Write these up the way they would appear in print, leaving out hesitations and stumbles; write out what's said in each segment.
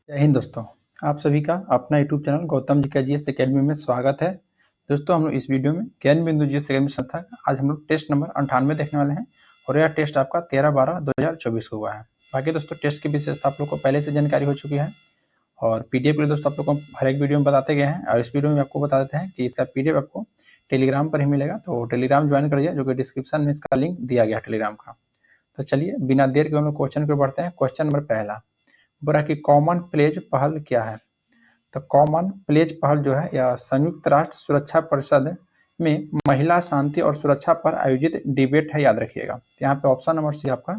जय हिंद दोस्तों। आप सभी का अपना यूट्यूब चैनल गौतम जी का जीएस एकेडमी में स्वागत है। दोस्तों हम लोग इस वीडियो में ज्ञान बिंदु जीएस एकेडमी संस्था का आज हम लोग टेस्ट नंबर 98 देखने वाले हैं और यह टेस्ट आपका 13/12/2024 को हुआ है। बाकी दोस्तों टेस्ट की विशेषता आप लोग को पहले से जानकारी हो चुकी है और पीडीएफ के लिए दोस्तों आप लोग को हर एक वीडियो में बताते गए हैं और इस वीडियो में आपको बता देते हैं कि इसका पीडीएफ आपको टेलीग्राम पर ही मिलेगा, तो टेलीग्राम ज्वाइन करिए जो कि डिस्क्रिप्शन में इसका लिंक दिया गया है टेलीग्राम का। तो चलिए बिना देर के हम लोग क्वेश्चन पर बढ़ते हैं। क्वेश्चन नंबर पहला बोला कि कॉमन प्लेज पहल क्या है। तो कॉमन प्लेज पहल जो है यह संयुक्त राष्ट्र सुरक्षा परिषद में महिला शांति और सुरक्षा पर आयोजित डिबेट है, याद रखिएगा। यहाँ पे ऑप्शन नंबर सी आपका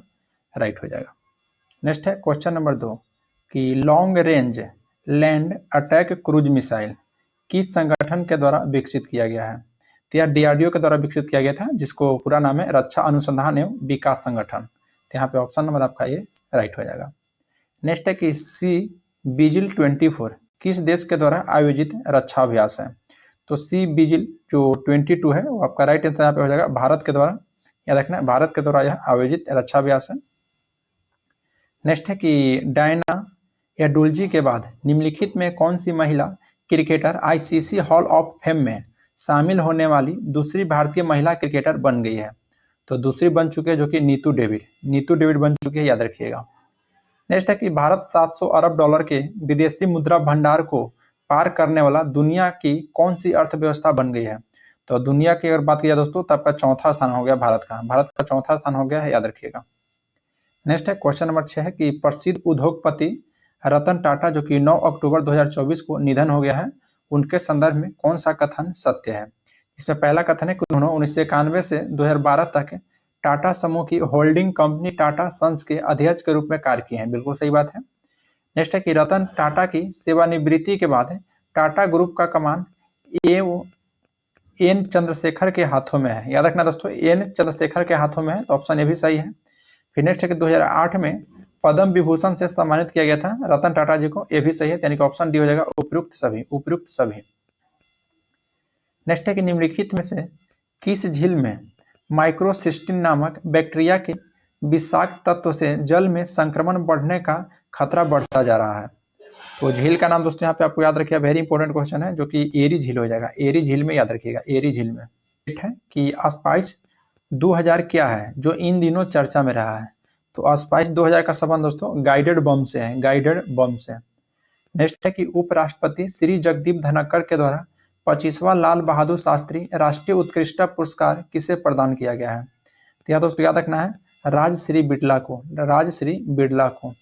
राइट हो जाएगा। नेक्स्ट है क्वेश्चन नंबर 2 कि long range land attack cruise missile किस संगठन के द्वारा विकसित किया गया है। तो यह डीआरडीओ के द्वारा विकसित किया गया था, जिसको पूरा नाम है रक्षा अनुसंधान एवं विकास संगठन। तो यहाँ पे ऑप्शन नंबर आपका ये राइट हो जाएगा। नेक्स्ट है कि सी विजिल 24 किस देश के द्वारा आयोजित रक्षा अभ्यास है। तो सी विजिल जो 22 है वो आपका राइट आंसर यहाँ पे हो जाएगा, भारत के द्वारा, याद रखना है भारत के द्वारा यह आयोजित रक्षा अभ्यास है। नेक्स्ट है कि डायना याडुल्जी के बाद निम्नलिखित में कौन सी महिला cricketer ICC hall of fame में शामिल होने वाली दूसरी भारतीय महिला क्रिकेटर बन गई है। तो दूसरी बन चुकी है जो कि नीतू डेविड बन चुकी है, याद रखिएगा। नेक्स्ट है कि भारत 700 अरब डॉलर के विदेशी मुद्रा भंडार को पार करने वाला दुनिया की कौन सी अर्थव्यवस्था बन गई है। तो दुनिया की अगर बात किया दोस्तों तब का चौथा स्थान हो गया भारत का चौथा स्थान हो गया है, याद रखिएगा। नेक्स्ट है क्वेश्चन नंबर 6 है कि प्रसिद्ध उद्योगपति रतन टाटा जो कि 9 अक्टूबर 2024 को निधन हो गया है, उनके संदर्भ में कौन सा कथन सत्य है। इसमें पहला कथन है कि उन्होंने 1991 से 2012 तक टाटा समूह की होल्डिंग कंपनी टाटा सन्स के अध्यक्ष के रूप में कार्य किए हैं, बिल्कुल सही बात है। नेक्स्ट है कि रतन टाटा की सेवानिवृत्ति के बाद टाटा ग्रुप का कमान एन चंद्रशेखर के हाथों में है, याद रखना दोस्तों, एन चंद्रशेखर के हाथों में है, तो ऑप्शन ए भी सही है। फिर नेक्स्ट है कि 2008 में पद्म विभूषण से सम्मानित किया गया था रतन टाटा जी को, ये भी सही है, यानी कि ऑप्शन डी हो जाएगा उपयुक्त सभी। नेक्स्ट है कि निम्नलिखित में से किस झील में माइक्रोसिस्टिन नामक बैक्टीरिया के विषाक्त तत्व से जल में संक्रमण बढ़ने का खतरा बढ़ता जा रहा है। तो झील का नाम दोस्तों यहाँ पे आपको याद रखिएगा, वेरी इंपॉर्टेंट क्वेश्चन है, जो कि एरी झील हो जाएगा। एरी झील में याद रखिएगा, एरी झील में है कि स्पाइस 2000 क्या है जो इन दिनों चर्चा में रहा है। तो स्पाइस 2000 का संबंध दोस्तों गाइडेड बम से है, नेक्स्ट है कि उपराष्ट्रपति श्री जगदीप धनखड़ के द्वारा 25वां लाल बहादुर शास्त्री राष्ट्रीय उत्कृष्टता पुरस्कार किसे प्रदान किया गया है। तो यह दोस्तों याद रखना है राजश्री बिड़ला को।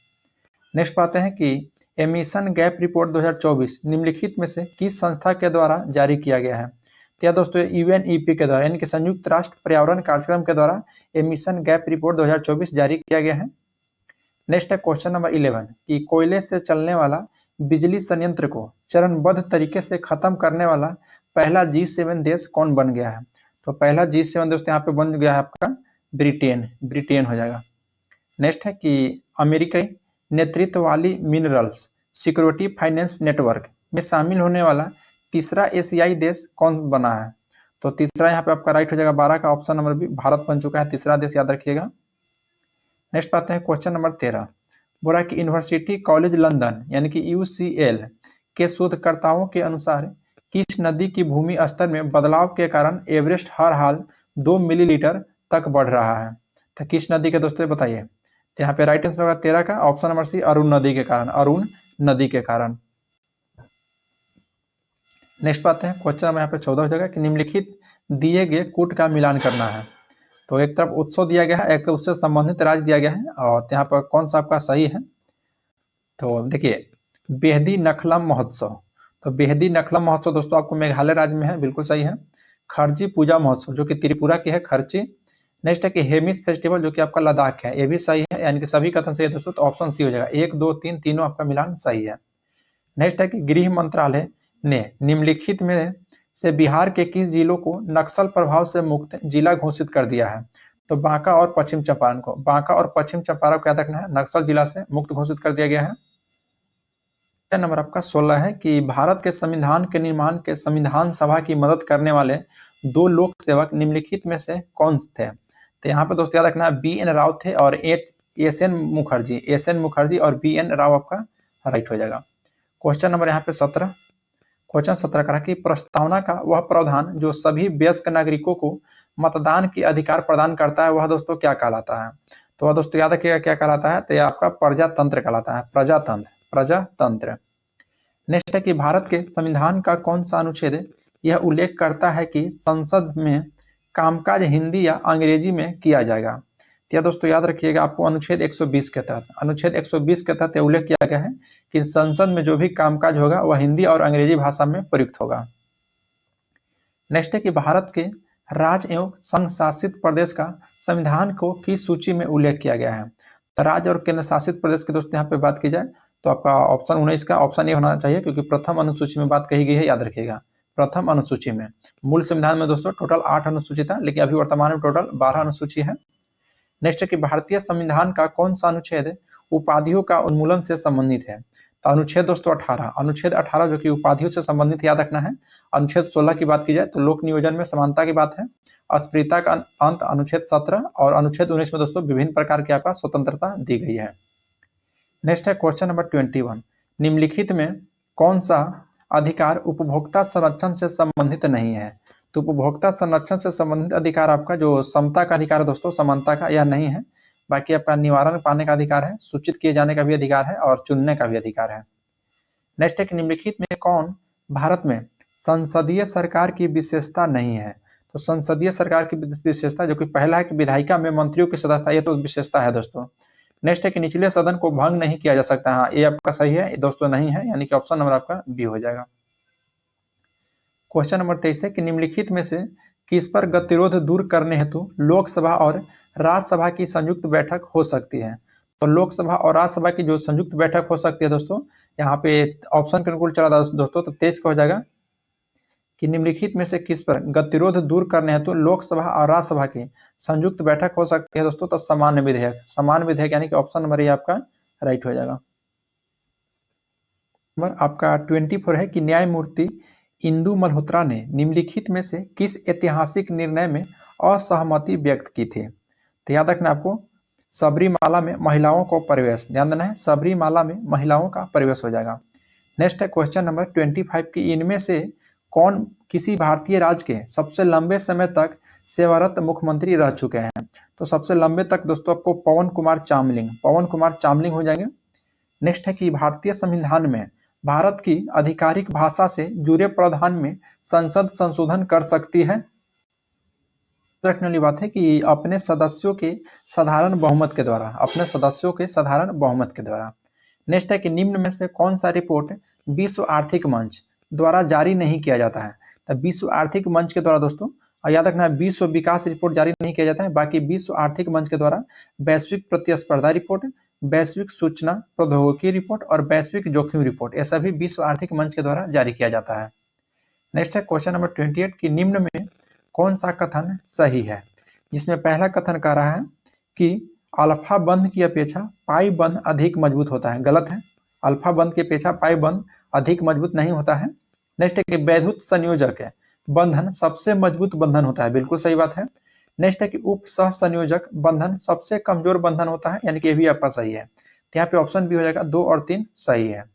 नेक्स्ट पाते हैं कि एमिशन गैप रिपोर्ट 2024 निम्नलिखित में से किस संस्था के द्वारा जारी किया गया है। तो यह दोस्तों यूएनईपी के द्वारा, यानी कि संयुक्त राष्ट्र पर्यावरण कार्यक्रम के द्वारा एमिशन गैप रिपोर्ट 2024 जारी किया गया है। नेक्स्ट है क्वेश्चन नंबर 11 कि कोयले से चलने वाला बिजली संयंत्र को चरणबद्ध तरीके से खत्म करने वाला पहला G7 देश कौन बन गया है। तो पहला G7 देश यहाँ पे बन गया है आपका ब्रिटेन हो जाएगा। नेक्स्ट है कि अमेरिकी नेतृत्व वाली मिनरल्स सिक्योरिटी फाइनेंस नेटवर्क में शामिल होने वाला तीसरा एशियाई देश कौन बना है। तो तीसरा यहाँ पे आपका राइट हो जाएगा 12 का ऑप्शन नंबर भी, भारत बन चुका है तीसरा देश, याद रखिएगा। नेक्स्ट पाते हैं क्वेश्चन नंबर 13, बोला कि यूनिवर्सिटी कॉलेज लंदन यानी कि UCL के शोधकर्ताओं के अनुसार किस नदी की भूमि स्तर में बदलाव के कारण एवरेस्ट हर हाल 2 मिलीलीटर तक बढ़ रहा है। तो किस नदी के दोस्तों बताइए। तो यहाँ पे राइट आंसर होगा 13 का ऑप्शन नंबर सी, अरुण नदी के कारण। नेक्स्ट पाते हैं क्वेश्चन नंबर यहाँ पे 14 हो जाएगा कि निम्नलिखित दिए गए कूट का मिलान करना है। तो एक तरफ उत्सव दिया गया है, एक तरफ उससे संबंधित राज्य दिया गया है, और यहाँ पर कौन सा आपका सही है। तो देखिए बेहदी नखलम महोत्सव, तो बेहदी नखलम महोत्सव दोस्तों आपको मेघालय राज्य में है, बिल्कुल सही है। खर्ची पूजा महोत्सव जो कि त्रिपुरा की है, खर्ची। नेक्स्ट है कि हेमिस फेस्टिवल जो कि आपका लद्दाख है, ये भी सही है, यानी कि सभी कथन सही है दोस्तों, तो ऑप्शन सी हो जाएगा, 1 2 3 तीनों आपका मिलान सही है। नेक्स्ट है कि गृह मंत्रालय ने निम्नलिखित में से बिहार के किस जिलों को नक्सल प्रभाव से मुक्त जिला घोषित कर दिया है। तो बांका और पश्चिम चंपारण को याद रखना है, नक्सल जिला से मुक्त घोषित कर दिया गया है। नंबर आपका 16 है कि भारत के संविधान के निर्माण के संविधान सभा की मदद करने वाले 2 लोक सेवक निम्नलिखित में से कौन थे। तो यहाँ पे दोस्तों याद रखना है BN राव थे और एस एन मुखर्जी और BN राव आपका राइट हो जाएगा। क्वेश्चन नंबर यहाँ पे 17, क्वेश्चन 17 का कि प्रस्तावना का वह प्रावधान जो सभी वयस्क नागरिकों को मतदान की अधिकार प्रदान करता है वह दोस्तों क्या कहलाता है? तो वह दोस्तों याद रखिएगा क्या कहलाता है, तो यह आपका प्रजातंत्र कहलाता है, प्रजातंत्र। नेक्स्ट है कि भारत के संविधान का कौन सा अनुच्छेद यह उल्लेख करता है कि संसद में कामकाज हिंदी या अंग्रेजी में किया जाएगा? तो यह दोस्तों याद रखिएगा आपको अनुच्छेद 120 के तहत यह उल्लेख किया गया है कि संसद में जो भी कामकाज होगा वह हिंदी और अंग्रेजी भाषा में प्रयुक्त होगा। नेक्स्ट है कि भारत के राज्य एवं संघ शासित प्रदेश का संविधान को किस सूची में उल्लेख किया गया है? तो राज्य और केंद्र शासित प्रदेश की दोस्तों यहाँ पे बात की जाए तो आपका ऑप्शन 19 का ऑप्शन ए होना चाहिए, क्योंकि प्रथम अनुसूची में बात कही गई है, याद रखिएगा प्रथम अनुसूची में। मूल संविधान में दोस्तों टोटल 8 अनुसूची था, लेकिन अभी वर्तमान में टोटल 12 अनुसूची है। नेक्स्ट है कि भारतीय संविधान का कौन सा अनुच्छेद उपाधियों का उन्मूलन से संबंधित है? तो अनुच्छेद दोस्तों 18 जो कि उपाधियों से संबंधित याद रखना है। अनुच्छेद 16 की बात की जाए तो लोक नियोजन में समानता की बात है। अस्पृश्यता का अंत अनुच्छेद 17 और अनुच्छेद 19 में दोस्तों विभिन्न प्रकार की आपका स्वतंत्रता दी गई है। नेक्स्ट है क्वेश्चन नंबर 21, निम्नलिखित में कौन सा अधिकार उपभोक्ता संरक्षण से संबंधित नहीं है? तो उपभोक्ता संरक्षण से संबंधित अधिकार आपका जो समता का अधिकार है दोस्तों, समानता का, यह नहीं है। बाकी आपका निवारण पाने का अधिकार है, सूचित किए जाने का भी अधिकार है और चुनने का भी अधिकार है। नेक्स्ट है कि निम्नलिखित में कौन भारत में संसदीय सरकार की विशेषता नहीं है? तो संसदीय सरकार की विशेषता जो कि पहला है कि विधायिका में मंत्रियों की सदस्यता, ये तो विशेषता है दोस्तों। नेक्स्ट है कि निचले सदन को भंग नहीं किया जा सकता। हाँ, ये आपका सही है, दोस्तों नहीं है, यानी कि ऑप्शन नंबर आपका बी हो जाएगा। क्वेश्चन नंबर 23 है कि निम्नलिखित में से किस पर गतिरोध दूर करने हेतु लोकसभा और राज्यसभा की संयुक्त बैठक हो सकती है? तो लोकसभा और राज्यसभा की जो संयुक्त बैठक हो सकती है दोस्तों, यहाँ पे ऑप्शन के अनुकूल चला दोस्तों, तो 23 का हो जाएगा कि निम्नलिखित में से किस पर गतिरोध दूर करने हेतु लोकसभा और राज्यसभा की संयुक्त बैठक हो सकती है दोस्तों? तो सामान्य विधेयक यानी कि ऑप्शन नंबर ये आपका राइट हो जाएगा। नंबर आपका 24 है कि न्यायमूर्ति इंदु मल्होत्रा ने निम्नलिखित में से किस ऐतिहासिक निर्णय में असहमति व्यक्त की थी? तो याद रखना आपको सबरीमाला में महिलाओं को प्रवेश, ध्यान देना है, सबरीमाला में महिलाओं का प्रवेश हो जाएगा। नेक्स्ट है क्वेश्चन नंबर 25 की इनमें से कौन किसी भारतीय राज्य के सबसे लंबे समय तक सेवारत मुख्यमंत्री रह चुके हैं? तो सबसे लंबे तक दोस्तों आपको पवन कुमार चामलिंग हो जाएंगे। नेक्स्ट है कि भारतीय संविधान में भारत की आधिकारिक भाषा से जुड़े प्रावधान में संसद संशोधन कर सकती है? रखने वाली बात है कि अपने सदस्यों के साधारण बहुमत के द्वारा। नेक्स्ट है कि निम्न में से कौन सा रिपोर्ट विश्व आर्थिक मंच द्वारा जारी नहीं किया जाता है? तो विश्व आर्थिक मंच के द्वारा दोस्तों याद रखना है, विश्व विकास रिपोर्ट जारी नहीं किया जाता है। बाकी विश्व आर्थिक मंच के द्वारा वैश्विक प्रतिस्पर्धा रिपोर्ट, वैश्विक सूचना प्रौद्योगिकी रिपोर्ट और वैश्विक जोखिम रिपोर्ट, ये सभी विश्व आर्थिक मंच के द्वारा जारी किया जाता है। नेक्स्ट है क्वेश्चन नंबर 28 कि निम्न में कौन सा कथन सही है? जिसमें पहला कथन कह रहा है कि अल्फा बंध की अपेक्षा पाई बंध अधिक मजबूत होता है, गलत है। अल्फा बंध की अपेक्षा पाई बंध अधिक मजबूत नहीं होता है। नेक्स्ट है कि वैद्युत संयोजक बंधन सबसे मजबूत बंधन होता है, बिल्कुल सही बात है। नेक्स्ट है कि उप सह संयोजक बंधन सबसे कमजोर बंधन होता है, यानी कि ये भी आपका सही है। तो यहाँ पे ऑप्शन भी हो जाएगा, 2 और 3 सही है।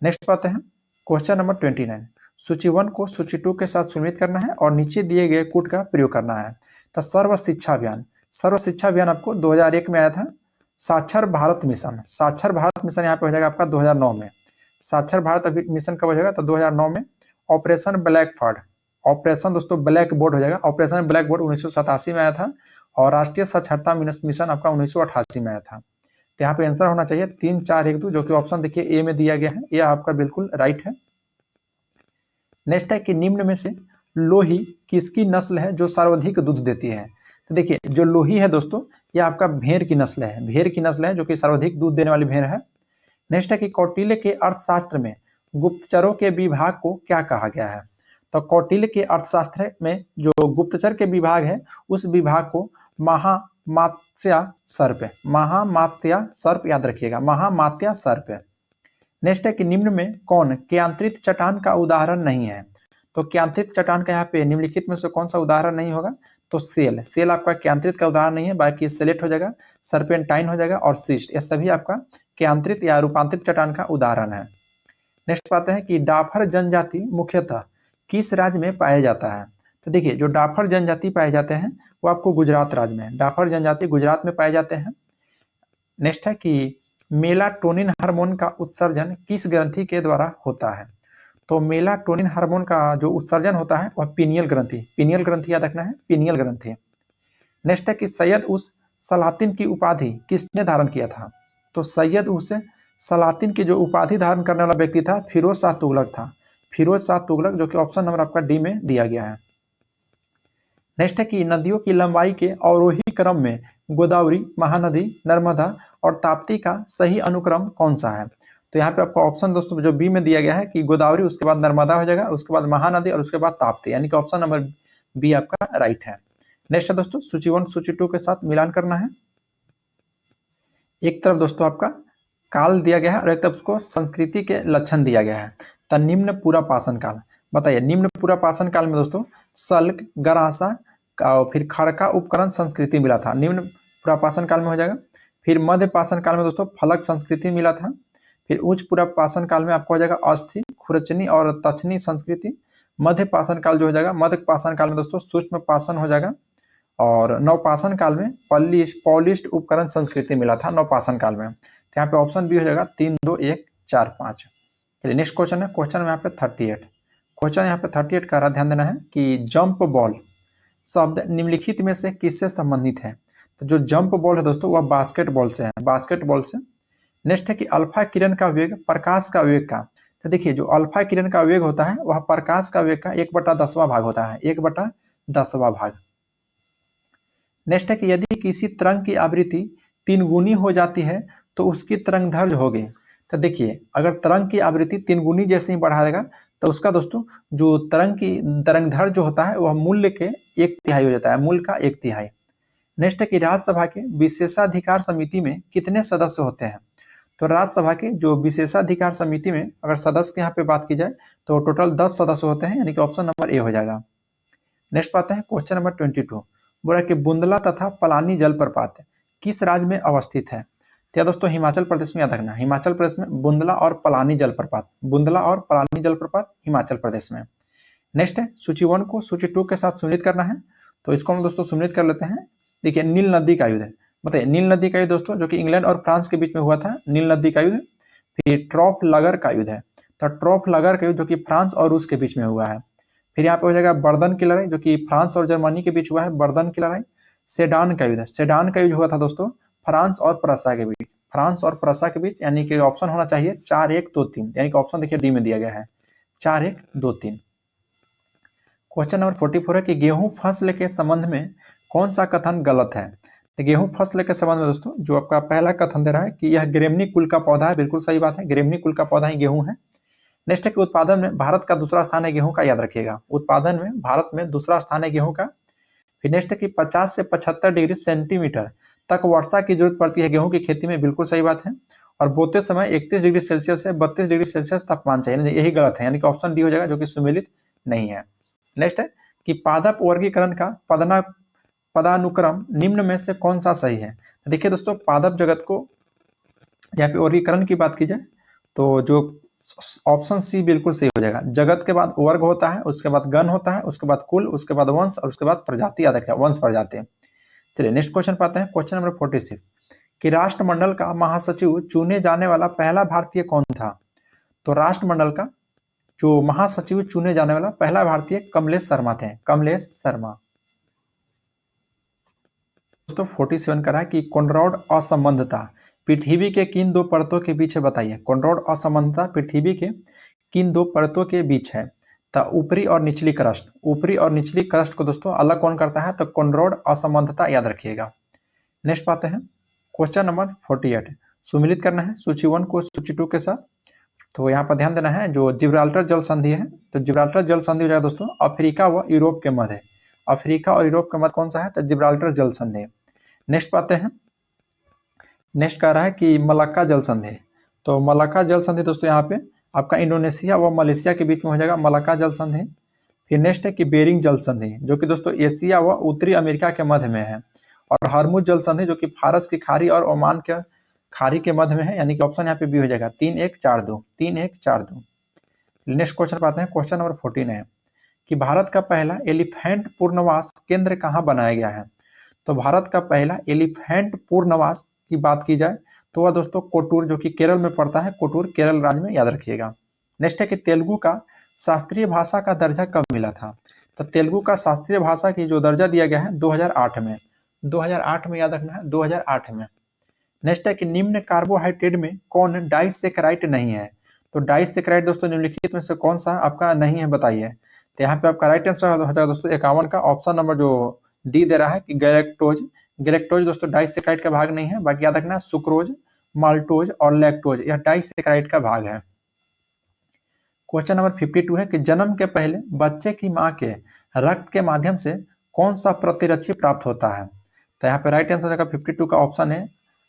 नेक्स्ट पाते हैं क्वेश्चन नंबर 29, सूची 1 को सूची 2 के साथ सुमिलित करना है और नीचे दिए गए कूट का प्रयोग करना है। तो सर्व शिक्षा अभियान आपको 2001 में आया था। साक्षर भारत मिशन यहाँ पे हो जाएगा आपका 2009 में। साक्षर भारत मिशन कब हो जाएगा? तो 2009 में। ऑपरेशन दोस्तों ब्लैक बोर्ड हो जाएगा। ऑपरेशन ब्लैक बोर्ड 1987 में आया था और राष्ट्रीय साक्षरता मिशन आपका 1988 में आया था। तो यहाँ पे आंसर होना चाहिए 3, 4, 1, 2, जो कि ऑप्शन देखिए ए में दिया गया है, यह आपका बिल्कुल राइट है। नेक्स्ट है कि निम्न में से लोही किसकी नस्ल है जो सर्वाधिक दूध देती है? तो देखिए जो लोही है दोस्तों, यह आपका भेड़ की नस्ल है, जो कि सर्वाधिक दूध देने वाली भेड़ है। नेक्स्ट है कि कौटिल्य के अर्थशास्त्र में गुप्तचरों के विभाग को क्या कहा गया है? तो कौटिल्य के अर्थशास्त्र में जो गुप्तचर के विभाग है, उस विभाग को महामात्या सर्प याद रखिएगा, महामात्या सर्प। नेक्स्ट है कि निम्न में कौन क्यांत्रित चट्टान का उदाहरण नहीं है? तो क्यांत्रित चट्टान का यहाँ पे निम्नलिखित में से कौन सा उदाहरण नहीं होगा? तो सेल, सेल आपका क्यांत्रित का उदाहरण नहीं है, बाकी सेलेट हो जाएगा, सर्पेंटाइन हो जाएगा और सिस्ट, ये सभी आपका क्यांत्रित या रूपांतरित चट्टान का उदाहरण है। नेक्स्ट पाते हैं कि डाफर जनजाति मुख्यतः किस राज्य में पाया जाता है। तो देखिए जो डाफर जनजाति पाए जाते हैं वो आपको गुजरात राज्य में, डाफर जनजाति गुजरात में पाए जाते हैं। नेक्स्ट है कि मेलाटोनिन हार्मोन का उत्सर्जन किस ग्रंथि के द्वारा होता है। तो मेलाटोनिन हार्मोन का जो उत्सर्जन होता है वह पीनियल ग्रंथि, पीनियल ग्रंथि याद रखना है, पीनियल ग्रंथि। नेक्स्ट है कि सैयद उस सलातिन की उपाधि किसने धारण किया था। तो सैयद उस सलातिन की जो उपाधि धारण करने वाला व्यक्ति था फिरोज शाह तुगलक था, फिरोज शाह तुगलक, जो कि ऑप्शन नंबर आपका डी में दिया गया है। नेक्स्ट है कि नदियों की लंबाई के अवरोही क्रम में गोदावरी, महानदी, नर्मदा और ताप्ती का सही अनुक्रम कौन सा है। तो यहाँ पे आपका ऑप्शन दोस्तों जो बी में दिया गया है कि गोदावरी, उसके बाद नर्मदा हो जाएगा, उसके बाद महानदी और उसके बाद ताप्ती, यानी कि ऑप्शन नंबर बी आपका राइट है। नेक्स्ट है दोस्तों सूची 1 सूची 2 के साथ मिलान करना है। एक तरफ दोस्तों आपका काल दिया गया है और एक तरफ उसको संस्कृति के लक्षण दिया गया है। तो निम्न पूरा पाषाण काल, बताइए निम्न पूरा पाषाण काल में दोस्तों सल्क, गरासा और फिर खड़का उपकरण संस्कृति मिला था, निम्न पूरा पाषाण काल में हो जाएगा। फिर मध्य पाषाण काल में दोस्तों फलक संस्कृति मिला था। फिर उच्च पूरा पाषाण काल में आपको हो जाएगा अस्थि, खुरचनी और तक्षनी संस्कृति। मध्य पाषाण काल जो हो जाएगा, मध्य पाषाण काल में दोस्तों सूक्ष्म पाषाण हो जाएगा। और नवपाषाण काल में पॉलिश्ड उपकरण संस्कृति मिला था नवपाषाण काल में। तो यहाँ पे ऑप्शन बी हो जाएगा 3, 2, 1, 4, 5। चलिए नेक्स्ट क्वेश्चन है, क्वेश्चन में यहाँ पे 38, क्वेश्चन यहाँ पे 38 का ध्यान देना है कि जंप बॉल शब्द निम्नलिखित में से किससे संबंधित है। तो जो जंप बॉल है दोस्तों वह बास्केटबॉल से है, बास्केटबॉल से। नेक्स्ट है कि अल्फा किरण का वेग प्रकाश का वेग का। तो देखिए जो अल्फा किरण का वेग होता है वह प्रकाश का वेग का 1/10वां भाग होता है, 1/10वां भाग। नेक्स्ट है कि यदि किसी तरंग की आवृत्ति 3 गुनी हो जाती है तो उसकी तरंगदैर्घ्य होगी। तो देखिए अगर तरंग की आवृत्ति 3 गुनी जैसे ही बढ़ा देगा तो उसका दोस्तों जो तरंगदैर्घ्य जो होता है वह मूल्य के 1/3 हो जाता है, मूल्य का 1/3। नेक्स्ट है कि राज्यसभा के विशेषाधिकार समिति में कितने सदस्य होते हैं। तो राज्यसभा के जो विशेषाधिकार समिति में अगर सदस्य के यहाँ पे बात की जाए तो टोटल 10 सदस्य होते हैं, यानी कि ऑप्शन नंबर ए हो जाएगा। नेक्स्ट पाते हैं क्वेश्चन नंबर 22, बोला कि बुंदला तथा पलानी जलप्रपात किस राज्य में अवस्थित है। तो दोस्तों हिमाचल प्रदेश में याद रखना, हिमाचल प्रदेश में बुंदला और पलानी जलप्रपात, बुंदला और पलानी जलप्रपात हिमाचल प्रदेश में। नेक्स्ट है सूची 1 को सूची 2 के साथ सम्मिलित करना है, तो इसको हम दोस्तों सम्मिलित कर लेते हैं। देखिए नील नदी का युद्ध है, बताइए नील नदी का युद्ध दोस्तों जो कि इंग्लैंड और फ्रांस के बीच में हुआ था, नील नदी का युद्ध। फिर ट्रॉफलगर का युद्ध है, तो ट्रॉफलगर का युद्ध जो कि फ्रांस और रूस के बीच में हुआ है। फिर यहाँ पे हो जाएगा बर्दन की लड़ाई जो कि फ्रांस और जर्मनी के बीच हुआ है, बर्दन की लड़ाई। सेडान का युद्ध है, सेडान का युद्ध हुआ था दोस्तों फ्रांस और प्रसा के बीच, फ्रांस और प्रसा के बीच, यानी कि ऑप्शन होना चाहिए 4, 1, 2, 3, यानी कि ऑप्शन देखिए डी में दिया गया है 4, 1, 2, 3। क्वेश्चन नंबर 44 है कि गेहूं फसल के संबंध में कौन सा कथन गलत है। तो गेहूं फसल के संबंध में दोस्तों जो आपका पहला कथन दे रहा है कि यह ग्रेमनी कुल का पौधा है, बिल्कुल सही बात है, ग्रेमनी कुल का पौधा ही गेहूं है। नेक्स्ट है कि उत्पादन में भारत का दूसरा स्थान है गेहूं का, याद रखिएगा उत्पादन में भारत में दूसरा स्थान है गेहूं का। फिर नेक्स्ट है कि 50 से 75 डिग्री सेंटीमीटर तक वर्षा की जरूरत पड़ती है गेहूं की खेती में, बिल्कुल सही बात है। और बोते समय 31 डिग्री सेल्सियस से 32 डिग्री सेल्सियस तापमान चाहिए, यही गलत है, यानी कि ऑप्शन डी हो जाएगा जो कि सुमेलित नहीं है। नेक्स्ट है कि पादप वर्गीकरण का पदानुक्रम निम्न में से कौन सा सही है। तो देखिए दोस्तों पादप जगत को यहाँ पे वर्गीकरण की बात की जाए तो जो ऑप्शन सी बिल्कुल सही हो जाएगा। जगत के बाद वर्ग होता है, उसके बाद गण होता है, उसके बाद कुल, उसके बाद वंश और उसके बाद प्रजाति, याद रखिए वंश प्रजाति। चलिए नेक्स्ट क्वेश्चन पाते हैं, क्वेश्चन नंबर 46 कि राष्ट्रमंडल का महासचिव चुने जाने वाला पहला भारतीय कौन था। तो राष्ट्रमंडल का जो महासचिव चुने जाने वाला पहला भारतीय कमलेश शर्मा थे, कमलेश शर्मा। दोस्तों 47 का है कि कॉनरॉड असंबंधता पृथ्वी के किन 2 परतों के बीच है, बताइए कॉनरॉड असंबंधता पृथ्वी के किन 2 परतों के बीच है। तो ऊपरी और निचली क्रस्ट, ऊपरी और निचली क्रस्ट को दोस्तों अलग कौन करता है, तो कॉनरॉड असंबंधता, याद रखिएगा। नेक्स्ट पाते हैं क्वेश्चन नंबर 48, सुमिलित करना है सूची 1 को सूची 2 के साथ। तो यहाँ पर ध्यान देना है जो जिब्राल्टर जल संधि है, तो जिब्राल्टर जल संधि हो जाएगा दोस्तों अफ्रीका व यूरोप के मध्य, अफ्रीका और यूरोप के मध्य कौन सा है, तो जिब्राल्टर जल संधि। नेक्स्ट पाते हैं, नेक्स्ट कह रहा है कि मलक्का जल संधि। तो मलक्का जल संधि दोस्तों यहाँ पे आपका इंडोनेशिया व मलेशिया के बीच में हो जाएगा मलक्का जल संधि। फिर नेक्स्ट है कि बेरिंग जल संधि, जो कि दोस्तों एशिया व उत्तरी अमेरिका के मध्य में है। और हरमुज जल संधि, जो कि फारस की खाड़ी और ओमान के खाड़ी के मध्य में है, यानी कि ऑप्शन यहाँ पे बी हो जाएगा 3142, 3142। नेक्स्ट क्वेश्चन पाते हैं, क्वेश्चन नंबर 14 है कि भारत का पहला एलिफेंट पूर्णवास केंद्र कहाँ बनाया गया है। तो भारत का पहला एलिफेंट पूर्णवास की बात की जाए तो वह दोस्तों कोटूर, जो कि केरल में पड़ता है, कोटूर केरल राज्य में, याद रखिएगा। नेक्स्ट है कि तेलुगु का शास्त्रीय भाषा का दर्जा कब मिला था। तो तेलुगु का शास्त्रीय भाषा की जो दर्जा दिया गया है 2008 में, 2008 में, याद रखना है 2008 में। नेक्स्ट है कि निम्न कार्बोहाइड्रेट में कौन डाइसेकेराइड नहीं है। तो डाइसेकेराइड दोस्तों निम्नलिखित में से कौन सा आपका नहीं है, बताइए। तो यहाँ पे आपका राइट आंसर हो जाएगा दोस्तों 51 का ऑप्शन नंबर जो डी दे रहा है कि गैलेक्टोज। गैलेक्टोज दोस्तों डाइसेकेराइड का भाग नहीं है, बाकी याद रखना सुक्रोज, माल्टोज और लैक्टोज यह डाइसेकेराइड का भाग है। क्वेश्चन नंबर 52 है कि जन्म के पहले बच्चे की मां के रक्त के माध्यम से कौन सा प्रतिरक्षी प्राप्त होता है। तो यहाँ पे राइट आंसर हो जाएगा 52 का ऑप्शन है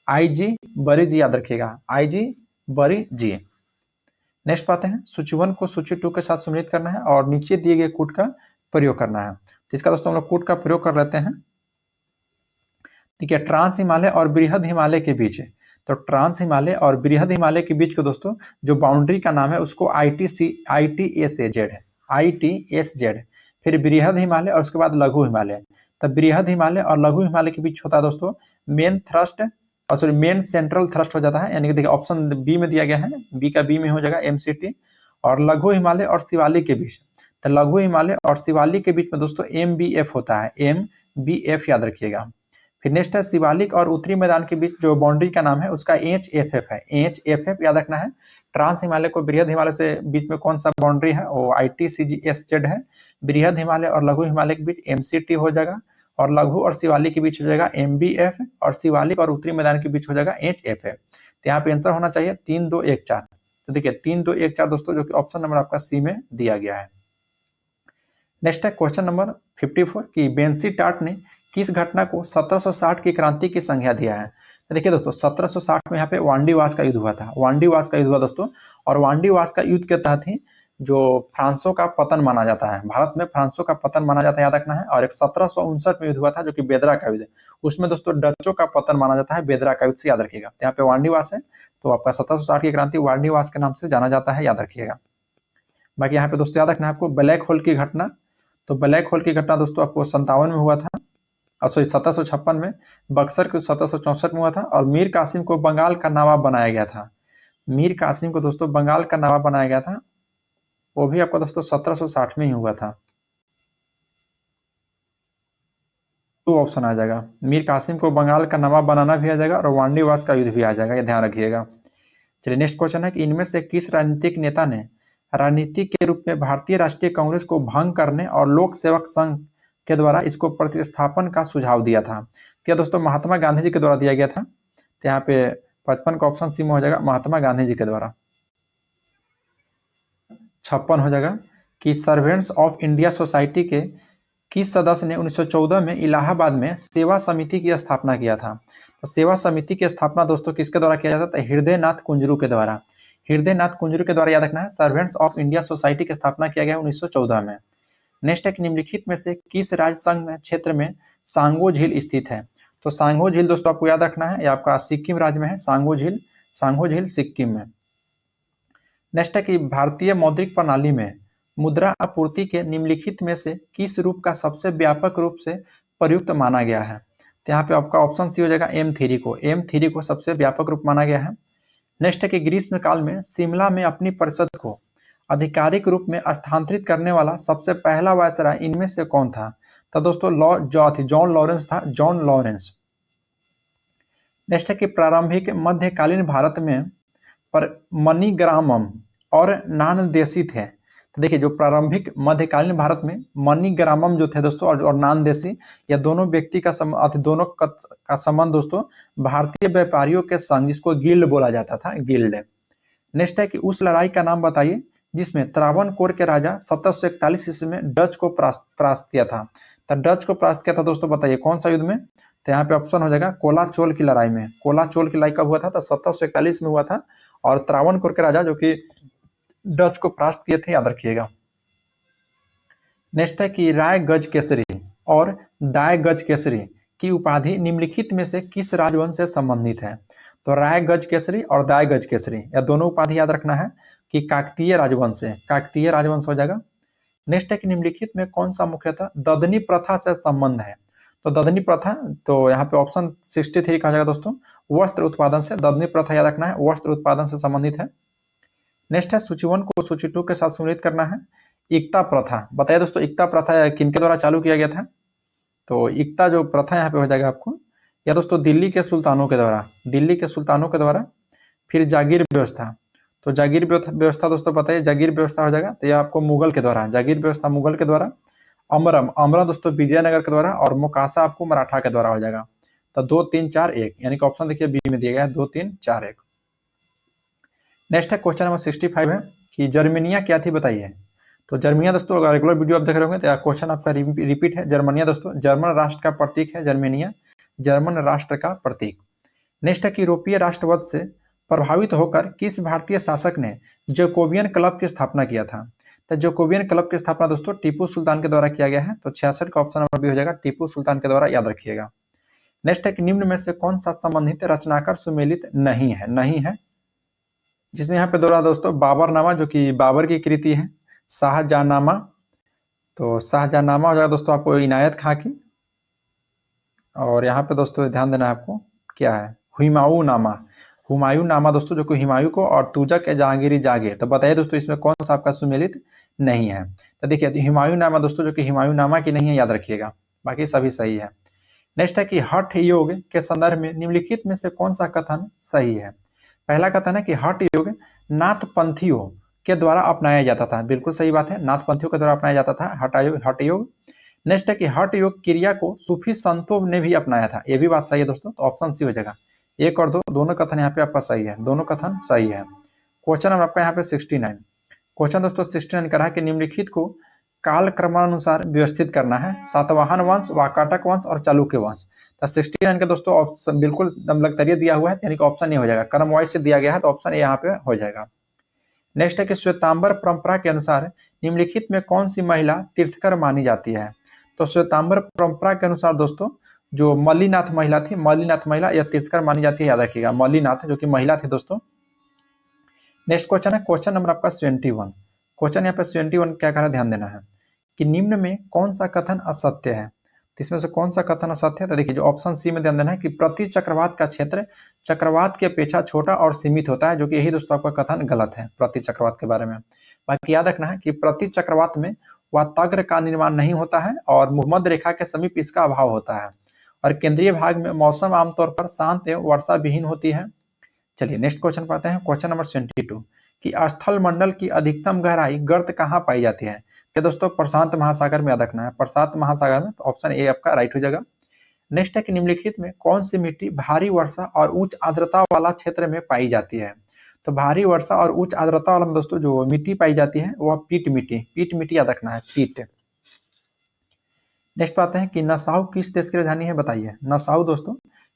आईजी बरी जी, याद रखिएगा आईजी बरी जी। नेक्स्ट पाते हैं, सूची 1 को सूची 2 के साथ सम्मिलित करना है और नीचे दिए गए कूट का प्रयोग करना है। तो इसका दोस्तों हम लोग कूट का प्रयोग कर लेते हैं। ठीक है, ट्रांस हिमालय और बृहद हिमालय के बीच, तो ट्रांस हिमालय और बृहद हिमालय के बीच को दोस्तों जो बाउंड्री का नाम है उसको ITSZ है, ITSZ। फिर बृहद हिमालय और उसके बाद लघु हिमालय। तब बृहद हिमालय और लघु हिमालय के बीच होता है दोस्तों मेन थ्रस्ट, और सॉरी मेन सेंट्रल थ्रस्ट हो जाता है, यानी कि देखिए ऑप्शन बी में दिया गया है, बी का बी में हो जाएगा MCT। और लघु हिमालय और शिवालिक के बीच, तो लघु हिमालय और शिवालिक के बीच में दोस्तों MBF होता है, MBF याद रखिएगा। फिर नेक्स्ट है शिवालिक और उत्तरी मैदान के बीच जो बाउंड्री का नाम है उसका HFF है, HFF याद रखना है। ट्रांस हिमालय को बृहद हिमालय से बीच में कौन सा बाउंड्री है, वो ITCGSZ है। बृहद हिमालय और लघु हिमालय के बीच MCT हो जाएगा, और लघु और शिवालिक के बीच हो जाएगा MBF, और शिवालिक और उत्तरी मैदान के बीच हो जाएगा HFF। तो यहाँ पे आंसर होना चाहिए 3 2 1 4। तो देखिए 3 2 1 4 दोस्तों, जो कि ऑप्शन नंबर आपका सी में दिया गया है। नेक्स्ट है क्वेश्चन नंबर 54 कि बेंसी टार्ट ने किस घटना को 1760 की क्रांति की संज्ञा दिया है। तो देखिए दोस्तों 1760 में यहाँ पे वांडीवास का युद्ध हुआ था, वांडीवास का युद्ध हुआ दोस्तों। और वांडीवास का युद्ध के तहत ही जो फ्रांसों का पतन माना जाता है, भारत में फ्रांसों का पतन माना जाता है, याद रखना है। और एक 1759 में युद्ध हुआ था जो कि बेदरा का युद्ध, उसमें दोस्तों डचों का पतन माना जाता है, बेदरा का युद्ध से, याद रखिएगा। तो यहाँ पे वांडीवास है, तो आपका 1760 की क्रांति वांडीवास के नाम से जाना जाता है, याद रखिएगा। बाकी यहाँ पे दोस्तों याद रखना है आपको ब्लैक होल की घटना। तो ब्लैक होल की घटना दोस्तों आपको 57 में हुआ था, और सॉरी 1756 में। बक्सर को 1764 में हुआ था, और मीर कासिम को बंगाल का नवाब बनाया गया था। मीर कासिम को दोस्तों बंगाल का नवाब बनाया गया था, वो भी आपको दोस्तों 1760 में ही हुआ था। तो ऑप्शन आ जाएगा, मीर कासिम को बंगाल का नवाब बनाना भी आ जाएगा और वांडीवास का युद्ध भी आ जाएगा, ये ध्यान रखिएगा। चलिए नेक्स्ट क्वेश्चन है कि इनमें से किस राजनीतिक नेता ने राजनीति के रूप में भारतीय राष्ट्रीय कांग्रेस को भंग करने और लोक सेवक संघ के द्वारा इसको प्रतिस्थापन का सुझाव दिया था। तो दोस्तों महात्मा गांधी जी के द्वारा दिया गया था। तो यहाँ पे 55 का ऑप्शन सी में हो जाएगा महात्मा गांधी जी के द्वारा। 56 हो जाएगा कि सर्वेंट्स ऑफ इंडिया सोसाइटी के किस सदस्य ने 1914 में इलाहाबाद में सेवा समिति की स्थापना किया था। तो सेवा समिति की स्थापना दोस्तों किसके द्वारा किया जाता है, हृदय नाथ कुंजरू के द्वारा। हृदय नाथ कुंजरू के द्वारा, याद रखना है। सर्वेंट्स ऑफ इंडिया सोसाइटी की स्थापना किया गया 1914 में। नेक्स्ट है कि निम्नलिखित में से किस राज्य संघ क्षेत्र में सांगो झील स्थित है। तो सांगो झील दोस्तों आपको याद रखना है, ये आपका सिक्किम राज्य में है, सांगो झील, सांगो झील सिक्किम में। नेक्स्ट है कि भारतीय मौद्रिक प्रणाली में मुद्रा आपूर्ति के निम्नलिखित में से किस रूप का सबसे व्यापक रूप से प्रयुक्त माना गया है। तो यहाँ पे आपका ऑप्शन सी हो जाएगा M3 को, M3 को सबसे व्यापक रूप माना गया है। नेक्स्ट है कि ग्रीष्म काल में शिमला में अपनी परिषद को आधिकारिक रूप में स्थानांतरित करने वाला सबसे पहला वायसराय इनमें से कौन था। तो दोस्तों जॉन लॉरेंस था, जॉन लॉरेंस। नेक्स्ट है कि प्रारंभिक मध्यकालीन भारत में पर मणिग्रामम और नानदेशी थे। तो देखिए जो प्रारंभिक मध्यकालीन भारत में मणिग्रामम जो थे दोस्तों और नानदेशी, या दोनों व्यक्ति का दोनों का संबंध दोस्तों भारतीय व्यापारियों के संग, जिसको गिल्ड बोला जाता था, गिल्ड। नेक्स्ट है कि उस लड़ाई का नाम बताइए जिसमें त्रावणकोर के राजा 1741 ईस्वी में डच को परास्त किया था। तो डच को परास्त किया था दोस्तों, बताइए कौन सा युद्ध में। तो यहाँ पे ऑप्शन हो जाएगा कोलाचोल की लड़ाई में। कोलाचोल की लड़ाई कब हुआ था, तो 1741 में हुआ था, और त्रावणकोर के राजा जो कि डच को परास्त किए थे, याद रखिएगा। नेक्स्ट है कि राय गज केसरी और दाय गज केसरी की उपाधि निम्नलिखित में से किस राजवंश से संबंधित है? तो राय गज केसरी और दाय गज केसरी या दोनों उपाधि याद रखना है कि काकतीय राजवंश से, काकतीय राजवंश हो जाएगा। नेक्स्ट है कि निम्नलिखित में कौन सा मुख्यतः ददनी प्रथा से संबंध है? तो ददनी प्रथा, तो यहाँ पे ऑप्शन 63 कहा जाएगा दोस्तों, वस्त्र उत्पादन से। ददनी प्रथा याद रखना है, वस्त्र उत्पादन से संबंधित है। नेक्स्ट है सूची 1 को सूची 2 के साथ सुमिलित करना है। इक्ता प्रथा, बताइए दोस्तों इक्ता प्रथा किनके द्वारा चालू किया गया था? तो इक्ता जो प्रथा यहाँ पे हो जाएगा आपको, या दोस्तों दिल्ली के सुल्तानों के द्वारा, दिल्ली के सुल्तानों के द्वारा। फिर जागीर व्यवस्था, तो जागीर व्यवस्था दोस्तों बताइए, जागीर व्यवस्था हो जाएगा, तो यह आपको मुगल के द्वारा, जागीर व्यवस्था मुगल के द्वारा। अमरम, अमरा दोस्तों विजयनगर के द्वारा, और मोकासा आपको मराठा के द्वारा हो जाएगा। तो 2 3 4 1, यानी कि ऑप्शन देखिए बी में दिया गया है 2 3 4 1। नेक्स्ट है क्वेश्चन नंबर 65 है कि जर्मनिया क्या थी बताइए। तो जर्मनिया दोस्तों, अगर रेगुलर वीडियो आप देख रहे होंगे तो क्वेश्चन आपका रिपीट है। जर्मनिया दोस्तों जर्मन राष्ट्र का प्रतीक है, जर्मनिया जर्मन राष्ट्र का प्रतीक। नेक्स्ट है कि यूरोपीय राष्ट्रवाद से प्रभावित होकर किस भारतीय शासक ने जैकोबियन क्लब की स्थापना किया था? तो जैकोबियन क्लब की स्थापना दोस्तों टीपू सुल्तान के द्वारा किया गया है। तो 66 का ऑप्शन नंबर बी हो जाएगा, टीपू सुल्तान के द्वारा, याद रखिएगा। नेक्स्ट है कि निम्न में से कौन सा संबंधित रचनाकार सुमेलित नहीं है? नहीं है, जिसमें यहाँ पे दो रहा दोस्तों बाबरनामा, जो कि बाबर की कृति है। शाहजहांनामा, तो शाहजहांनामा हो जाएगा दोस्तों आपको इनायत खां की। और यहाँ पे दोस्तों ध्यान देना है आपको, क्या है, हुमायूंनामा, हुमायूंनामा दोस्तों, जो कि हुमायूं को और तुजक ए जहांगीरी जागीर। तो बताइए दोस्तों इसमें कौन सा आपका सुमेलित नहीं है? तो देखिए हुमायूंनामा दोस्तों, जो कि हुमायूंनामा की नहीं है, याद रखिएगा, बाकी सभी सही है। नेक्स्ट है कि हठ योग के संदर्भ में निम्नलिखित में से कौन सा कथन सही है? पहला कथन है कि हठ योग नाथपंथियों के द्वारा अपनाया जाता था, बिल्कुल सही बात है, नाथपंथियों के द्वारा अपनाया जाता था हठ योग। नेक्स्ट है कि हठ योग क्रिया को सूफी संतों ने भी अपनाया था, ये भी बात सही है दोस्तों, तो ऑप्शन सी हो जाएगा। 1 और 2 दोनों कथन यहाँ पे आपका सही है, दोनों कथन सही है। क्वेश्चन नंबर आपका यहाँ पे 69, क्वेश्चन दोस्तों 69 कर रहा है कि निम्नलिखित को काल क्रमानुसार व्यवस्थित करना है, सातवाहन वंश, वाकाटक वंश और चालुक्य वंश। तो 69 के दोस्तों ऑप्शन बिल्कुल लगतरिये दिया हुआ है, यानी कि ऑप्शन ए हो जाएगा, क्रम वाइज से दिया गया है, तो ऑप्शन ए यहाँ पे हो जाएगा। नेक्स्ट है कि श्वेतांबर परंपरा के अनुसार निम्नलिखित में कौन सी महिला तीर्थकर मानी जाती है? तो श्वेतांबर परंपरा के अनुसार दोस्तों जो मल्लीनाथ महिला थी, मल्लीनाथ महिला या तीर्थकर मानी जाती है, याद रखिएगा, मल्लीनाथ जो कि महिला थी दोस्तों। नेक्स्ट क्वेश्चन है क्वेश्चन नंबर आपका 71, क्वेश्चन यहाँ पे 71 क्या कह रहा है, ध्यान देना है कि निम्न में कौन सा कथन असत्य है? तो इसमें से कौन सा कथन असत्य है? तो देखिए जो ऑप्शन सी में ध्यान देना है कि प्रति चक्रवात का क्षेत्र चक्रवात की अपेक्षा छोटा और सीमित होता है, जो कि यही दोस्तों आपका कथन गलत है प्रति चक्रवात के बारे में। बाकी याद रखना है कि प्रति चक्रवात में वाताग्र का निर्माण नहीं होता है और भूमध्य रेखा के समीप इसका अभाव होता है, और केंद्रीय भाग में मौसम आमतौर पर शांत एवं वर्षा विहीन होती है। चलिए नेक्स्ट क्वेश्चन पाते हैं, क्वेश्चन नंबर 72 कि स्थल मंडल की अधिकतम गहराई गर्त कहाँ पाई जाती है? तो दोस्तों प्रशांत महासागर में, याद रखना है, प्रशांत महासागर में, तो ऑप्शन ए आपका राइट हो जाएगा। नेक्स्ट है कि निम्नलिखित में कौन सी मिट्टी भारी वर्षा और उच्च आर्द्रता वाला क्षेत्र में पाई जाती है? तो भारी वर्षा और उच्च आर्द्रता वाला में दोस्तों जो मिट्टी पाई जाती है वह पीट मिट्टी, पीट मिट्टी याद रखना है, पीट। नेक्स्ट पाते हैं कि नसाउ किस देश की राजधानी है, बताइए। नसाउ दोस्तों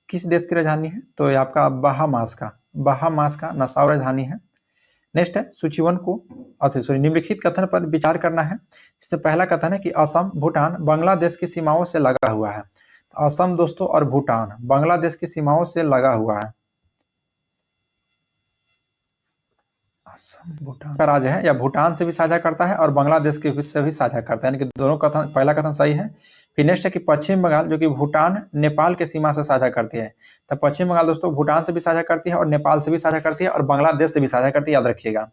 किस देश की राजधानी है? तो ये आपका बहामास का नसाउ राजधानी है। नेक्स्ट है सूची 1 को, निम्नलिखित कथन पर विचार करना है। इसमें पहला कथन है कि असम भूटान बांग्लादेश की सीमाओं से लगा हुआ है। तो असम दोस्तों और भूटान बांग्लादेश की सीमाओं से लगा हुआ है। असम भूटान का राज्य है, या भूटान से भी साझा करता है और बांग्लादेश के से भी साझा करता है, यानी कि दोनों कथन, पहला कथन सही है। फिर नेक्स्ट है कि पश्चिम बंगाल जो कि भूटान नेपाल के सीमा से साझा करती है। तो पश्चिम बंगाल दोस्तों भूटान से भी साझा करती है और नेपाल से भी साझा करती है और बांग्लादेश से भी साझा करती है, याद रखिएगा।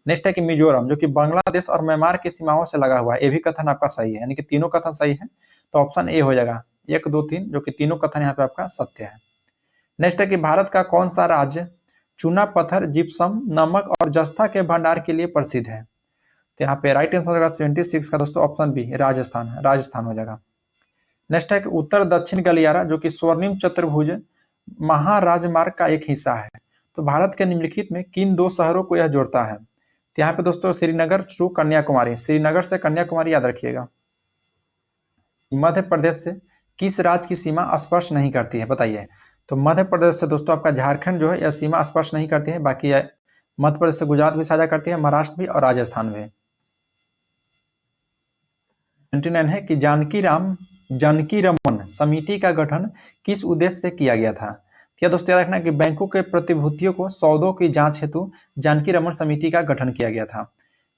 नेक्स्ट है कि मिजोरम जो कि बांग्लादेश और म्यांमार की सीमाओं से लगा हुआ है, ये भी कथन आपका सही है, यानी कि तीनों कथन सही है, तो ऑप्शन ए हो जाएगा 1 2 3, जो कि तीनों कथन यहाँ पे आपका सत्य है। नेक्स्ट है कि भारत का कौन सा राज्य चूना पत्थर, जिप्सम, नमक और जस्ता के भंडार के लिए प्रसिद्ध है? तो यहाँ पे राइट आंसर होगा 76 का दोस्तों ऑप्शन बी, राजस्थान हो जाएगा। नेक्स्ट है कि उत्तर दक्षिण गलियारा जो कि स्वर्णिम चतुर्भुज महाराजमार्ग का एक हिस्सा है, तो भारत के निम्नलिखित में किन 2 शहरों को यह जोड़ता है? तो यहाँ पे दोस्तों श्रीनगर टू कन्याकुमारी, श्रीनगर से कन्याकुमारी, याद रखिएगा। मध्य प्रदेश से किस राज्य की सीमा स्पर्श नहीं करती है, बताइए। तो मध्य प्रदेश से दोस्तों आपका झारखंड जो है यह सीमा स्पर्श नहीं करती है, बाकी मध्य प्रदेश से गुजरात भी साझा करती है, महाराष्ट्र भी और राजस्थान भी। 29 है कि जानकी रमन समिति का गठन किस उद्देश्य से किया गया था। क्या दोस्तों याद रखना कि बैंकों के प्रतिभूतियों को सौदों की जांच हेतु जानकी रमन समिति का गठन किया गया था।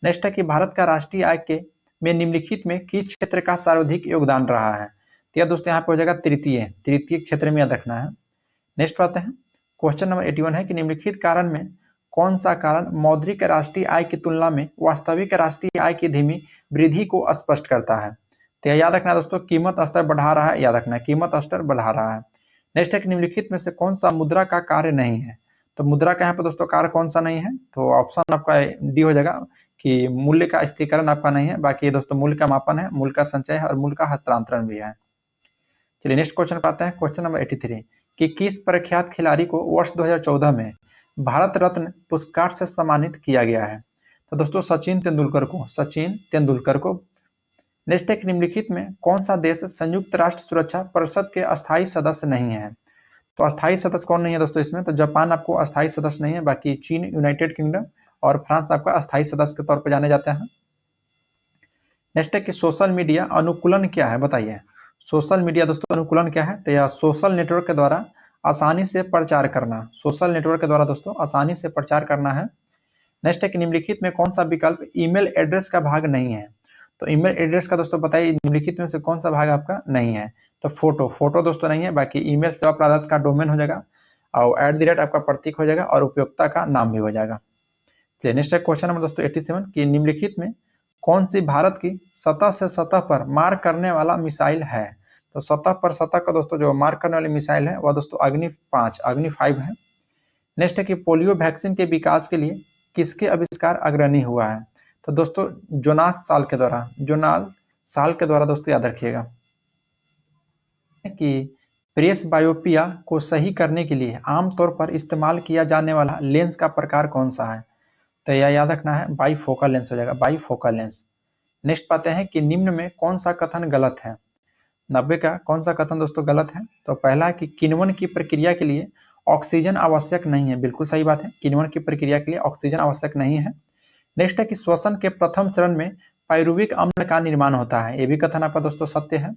नेक्स्ट है कि भारत का राष्ट्रीय आय के में निम्नलिखित में किस क्षेत्र का सर्वाधिक योगदान रहा है। तो यह दोस्तों यहाँ पे हो जाएगा तृतीय क्षेत्र में याद रखना है। नेक्स्ट आते हैं क्वेश्चन नंबर 81 है कि निम्नलिखित कारण में कौन सा कारण मौद्रिक राष्ट्रीय आय की तुलना में वास्तविक राष्ट्रीय आय की धीमी वृद्धि को स्पष्ट करता है। तो याद रखना दोस्तों, कीमत स्तर बढ़ा रहा है, याद रखना कीमत स्तर बढ़ा रहा है। नेक्स्ट है कि निम्नलिखित में से कौन सा मुद्रा का कार्य नहीं है। तो मुद्रा का यहाँ पे दोस्तों कार्य कौन सा नहीं है, तो ऑप्शन आपका डी हो जाएगा कि मूल्य का स्थिरीकरण आपका नहीं है। बाकी दोस्तों मूल्य का मापन है, मूल्य का संचय है और मूल्य का हस्तांतरण भी है। चलिए नेक्स्ट क्वेश्चन पे आते हैं। क्वेश्चन नंबर 83 कि किस प्रख्यात खिलाड़ी को वर्ष 2014 में भारत रत्न पुरस्कार से सम्मानित किया गया है। तो दोस्तों सचिन तेंदुलकर को। नेक्स्ट है निम्नलिखित में कौन सा देश संयुक्त राष्ट्र सुरक्षा परिषद के अस्थायी सदस्य नहीं है। तो अस्थायी सदस्य कौन नहीं है दोस्तों इसमें, तो जापान आपको अस्थायी सदस्य नहीं है। बाकी चीन, यूनाइटेड किंगडम और फ्रांस आपका अस्थायी सदस्य के तौर पर जाने जाते हैं। नेक्स्ट है कि सोशल मीडिया अनुकूलन क्या है, बताइए। सोशल मीडिया दोस्तों अनुकूलन क्या है, तो यह सोशल नेटवर्क के द्वारा आसानी से प्रचार करना। सोशल नेटवर्क के द्वारा दोस्तों आसानी से प्रचार करना है। नेक्स्ट है कि निम्नलिखित में कौन सा विकल्प ईमेल एड्रेस का भाग नहीं है। तो ईमेल एड्रेस का दोस्तों बताइए निम्नलिखित में से कौन सा भाग आपका नहीं है। तो फोटो दोस्तों नहीं है। बाकी ईमेल सेवा प्रदाता का डोमेन हो जाएगा और @ आपका प्रतीक हो जाएगा और उपयोक्ता का नाम भी हो जाएगा। चलिए नेक्स्ट है क्वेश्चन नंबर दोस्तों 87 कि निम्नलिखित में कौन सी भारत की सतह से सतह पर मार करने वाला मिसाइल है। तो सतह का दोस्तों जो मार करने वाली मिसाइल है वह दोस्तों अग्नि 5 है। नेक्स्ट है कि पोलियो वैक्सीन के विकास के लिए किसके आविष्कार अग्रणी हुआ है। तो दोस्तों जोनास साल के द्वारा दोस्तों याद रखिएगा कि प्रेस बायोपिया को सही करने के लिए आमतौर पर इस्तेमाल किया जाने वाला लेंस का प्रकार कौन सा है। तो यह याद रखना है बाईफोकल लेंस हो जाएगा, बाईफोकल लेंस। नेक्स्ट पाते हैं कि निम्न में कौन सा कथन गलत है। 90 का कौन सा कथन दोस्तों गलत है। तो पहला है कि किण्वन की प्रक्रिया के लिए ऑक्सीजन आवश्यक नहीं है, बिल्कुल सही बात है, किण्वन की प्रक्रिया के लिए ऑक्सीजन आवश्यक नहीं है। नेक्स्ट है कि श्वसन के प्रथम चरण में पायरुविक अम्ल का निर्माण होता है, ये भी कथन आपका दोस्तों सत्य है।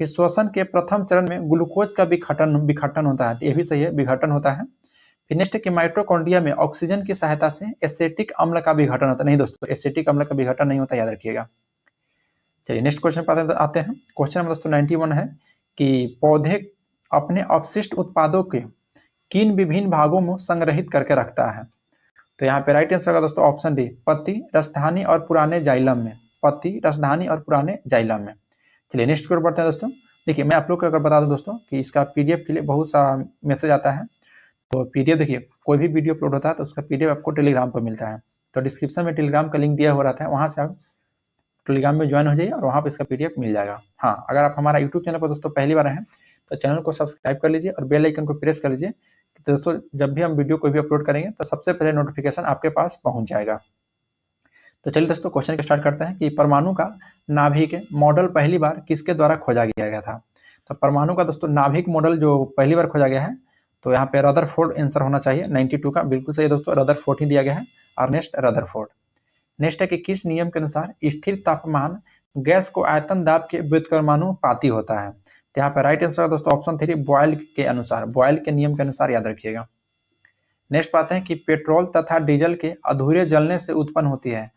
फिर श्वसन के प्रथम चरण में ग्लूकोज का विघटन होता है, ये भी सही है, विघटन होता है। फिर नेक्स्ट है कि माइटोकॉन्ड्रिया में ऑक्सीजन की सहायता से एसिटिक अम्ल का विघटन होता है। नहीं दोस्तों, एसिटिक अम्ल का विघटन नहीं होता, याद रखिएगा। चलिए नेक्स्ट क्वेश्चन पर आते हैं। क्वेश्चन नंबर दोस्तों 91 है कि पौधे अपने अपशिष्ट उत्पादों के किन विभिन्न भागों में संग्रहित करके रखता है। तो यहाँ पे राइट आंसर होगा दोस्तों ऑप्शन डी, पत्ती, रसधानी और पुराने जाइलम में। पत्ती, रसधानी और पुराने जाइलम में। चलिए नेक्स्ट की ओर बढ़ते हैं दोस्तों। देखिए मैं आप लोग को अगर बता दूं दोस्तों कि इसका पीडीएफ के लिए बहुत सा मैसेज आता है। तो पीडीएफ देखिए कोई भी वीडियो अपलोड होता है तो उसका पीडीएफ आपको टेलीग्राम पर मिलता है। तो डिस्क्रिप्शन में टेलीग्राम का लिंक दिया हुआ रहता है, वहाँ से आप टेलीग्राम में ज्वाइन हो जाइए और वहाँ पर इसका पीडीएफ मिल जाएगा। हाँ, अगर आप हमारा यूट्यूब चैनल पर दोस्तों पहली बार हैं तो चैनल को सब्सक्राइब कर लीजिए और बेल आइकन को प्रेस कर लीजिए। तो दोस्तों जब भी हम वीडियो कोई भी अपलोड करेंगे तो सबसे पहले नोटिफिकेशन आपके पास पहुंच जाएगा। तो चलिए दोस्तों क्वेश्चन स्टार्ट करते हैं कि परमाणु का नाभिक मॉडल पहली बार किसके द्वारा खोजा गया था। तो परमाणु का दोस्तों नाभिक मॉडल जो पहली बार खोजा गया है तो यहाँ पे रदरफोर्ड आंसर होना चाहिए। 92 का बिल्कुल सही दोस्तों, रदरफोर्ड ही दिया गया है। Ernest Rutherford. नेक्स्ट है कि किस नियम के अनुसार स्थिर तापमान गैस को आयतन दाब के व्युत्क्रमानुपाती होता है। तो यहाँ पे राइट आंसर है दोस्तों ऑप्शन 3, बॉयल के अनुसार, बॉयल के नियम के अनुसार, याद रखिएगा। नेक्स्ट पाते हैं कि पेट्रोल तथा डीजल के अधूरे जलने से उत्पन्न होती है।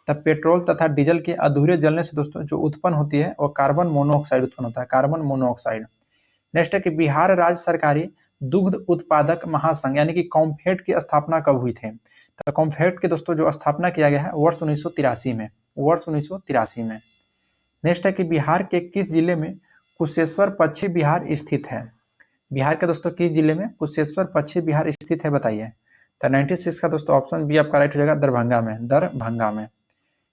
तब पेट्रोल तथा डीजल के अधूरे जलने से दोस्तों जो उत्पन्न होती है वो कार्बन मोनोऑक्साइड उत्पन्न होता है, कार्बन मोनोऑक्साइड। नेक्स्ट है कि बिहार राज्य सरकारी दुग्ध उत्पादक महासंघ यानी कि कॉम्फेड की स्थापना कब हुई थी। तो कॉम्फेड की दोस्तों जो स्थापना किया गया है वर्ष 1983 में, वर्ष 1983 में। नेक्स्ट है कि बिहार के किस जिले में कुशेश्वर पश्चिम बिहार स्थित है। बिहार के दोस्तों किस जिले में कुशेश्वर पश्चिम बिहार स्थित है, बताइए। तो 96 का दोस्तों ऑप्शन बी आपका राइट हो जाएगा, दरभंगा में, दरभंगा में।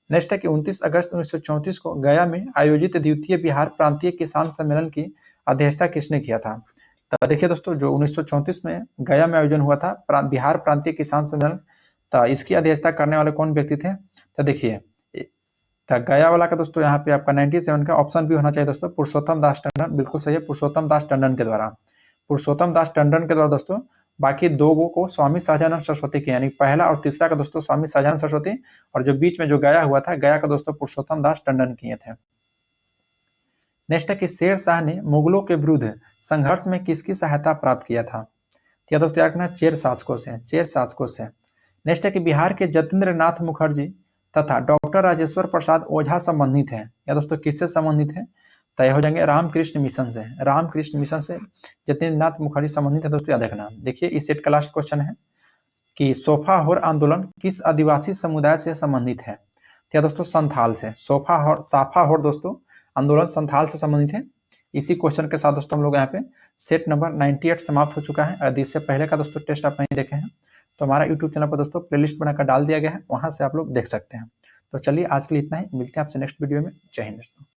नेक्स्ट है कि 29 अगस्त 1934 को गया में आयोजित द्वितीय बिहार प्रांतीय किसान सम्मेलन की अध्यक्षता किसने किया था। तो देखिए दोस्तों जो 1934 में गया में आयोजन हुआ था बिहार प्रांतीय किसान सम्मेलन, तो इसकी अध्यक्षता करने वाले कौन व्यक्ति थे। तो देखिए गया वाला का दोस्तों यहाँ पे आपका 97 का ऑप्शन भी होना चाहिए दोस्तों, पुरुषोत्तम दास टंडन, बिल्कुल सही है, पुरुषोत्तम दास टंडन के द्वारा, पुरुषोत्तम दास टंडन के द्वारा दोस्तों। बाकी दो को स्वामी सहजानंद सरस्वती के, यानी पहला और तीसरा का दोस्तों स्वामी सहजानंद सरस्वती, और जो बीच में जो गया हुआ था गया का दोस्तों पुरुषोत्तम दास टंडन किए थे। नेक्स्ट है कि शेर शाह ने मुगलों के विरुद्ध संघर्ष में किसकी सहायता प्राप्त किया था? तो दोस्तों याद रखना चेर शासकों से, चेर शासकों से। नेक्स्ट है कि बिहार के जतेंद्र नाथ मुखर्जी तथा डॉक्टर राजेश्वर प्रसाद ओझा संबंधित हैं। या दोस्तों किससे संबंधित है? तय हो जाएंगे रामकृष्ण मिशन से, रामकृष्ण मिशन से जतेंद्र नाथ मुखर्जी संबंधित है। दोस्तों याद रखना। देखिए इस सेट का लास्ट क्वेश्चन है कि सोफाहोर आंदोलन किस आदिवासी समुदाय से संबंधित है? क्या दोस्तों संथाल से। साफाहोर दोस्तों आंदोलन संथाल से संबंधित है। इसी क्वेश्चन के साथ दोस्तों हम लोग यहाँ पे सेट नंबर 98 समाप्त हो चुका है। अगर इससे पहले का दोस्तों टेस्ट आप नहीं देखे हैं तो हमारा यूट्यूब चैनल पर दोस्तों प्लेलिस्ट बनाकर डाल दिया गया है, वहां से आप लोग देख सकते हैं। तो चलिए आज के लिए इतना ही, मिलते हैं आपसे नेक्स्ट वीडियो में। जय हिंद दोस्तों।